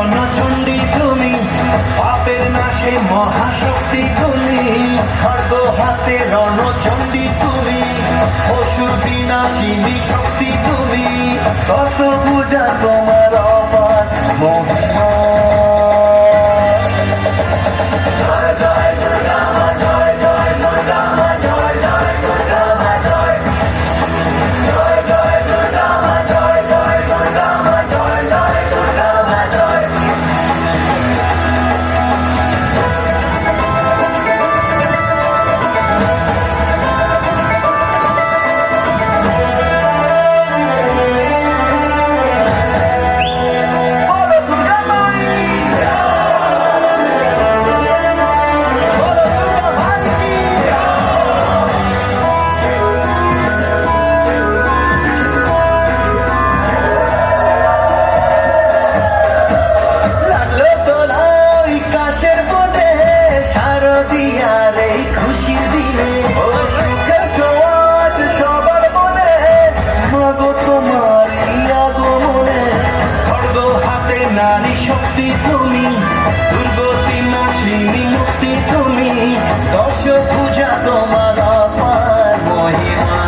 রণচণ্ডী তুমি, পাপের নাশে মহাশক্তি তুমি। খড়গ হাতে রণচণ্ডী তুমি, অসুর বিনাশিনী শক্তি তুমি। দশভুজা তোমার অপার মহিমা। জয় জয় দুর্গা মা, জয় জয় দুর্গা মা, জয় জয় দুর্গা মা, জয় জয় জয় দুর্গা মা, জয় জয় দুর্গা মা, জয় জয় দুর্গা মা, জয়। বলো দুর্গা মাই কি বলো দুর্গা মাই কি লাগলো তোলা ওই কাশের বনে, শারদিয়ার এই খুশির দিনে। ও সুখের ছোঁয়াচ সবার মনে, মাগো তোমারই আগমনে। খড়গ হাতে নারী শক্তি তুমি, দুর্গতি নাশিনী মুক্তি তুমি। দশভুজা তোমার অপার মহিমা।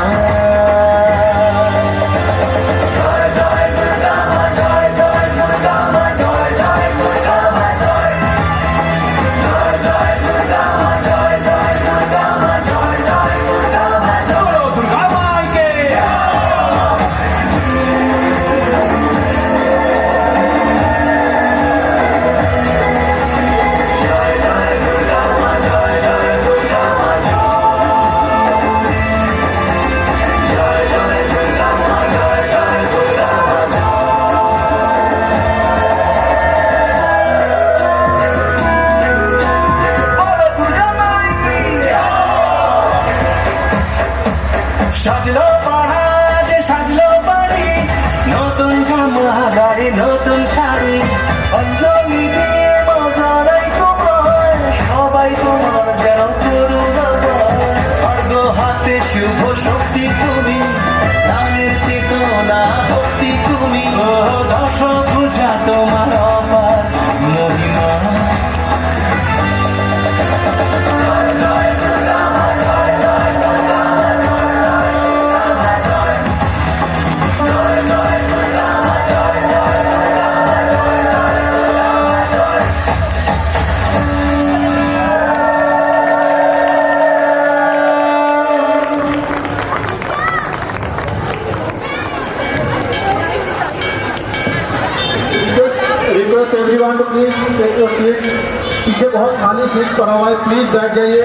জয় জয় দুর্গা মা, জয় জয় দুর্গা মা, জয় জয় দুর্গা মা, জয় জয় জয় দুর্গা মা, জয় জয় দুর্গা মা, জয় জয় দুর্গা মা, জয়। বলো দুর্গা মাইকে জয় জয় দুর্গা মা, জয় জয় দুর্গা মা, জয় জয় দুর্গা মা, জয় জয় দুর্গা মা। বলো দুর্গা মাইকে সাজলো পাড়া যে সাজলো বাড়ি, নতুন জামা গায়ে নতুন শাড়ি। অঞ্জলি দিয়ে মজারাই তোমার, সবাই তোমার যেন করু বাবার। খড়গ হাতে শুভ শক্তি তুমি, দানের চেতনা ভক্তি তুমি। ও দশভুজা তোমার অপার মহিমা। জয় জয় দুর্গা মা, জয় জয় দুর্গা মা, জয় জয় দুর্গা মা, জয় জয় জয় দুর্গা মা, জয় জয় দুর্গা মা, জয় জয় দুর্গা মা, জয়। Request everyone to please take your seat. पीछे बहुत खाली सीट पड़ा हुआ है, प्लीज बैठ जाइए।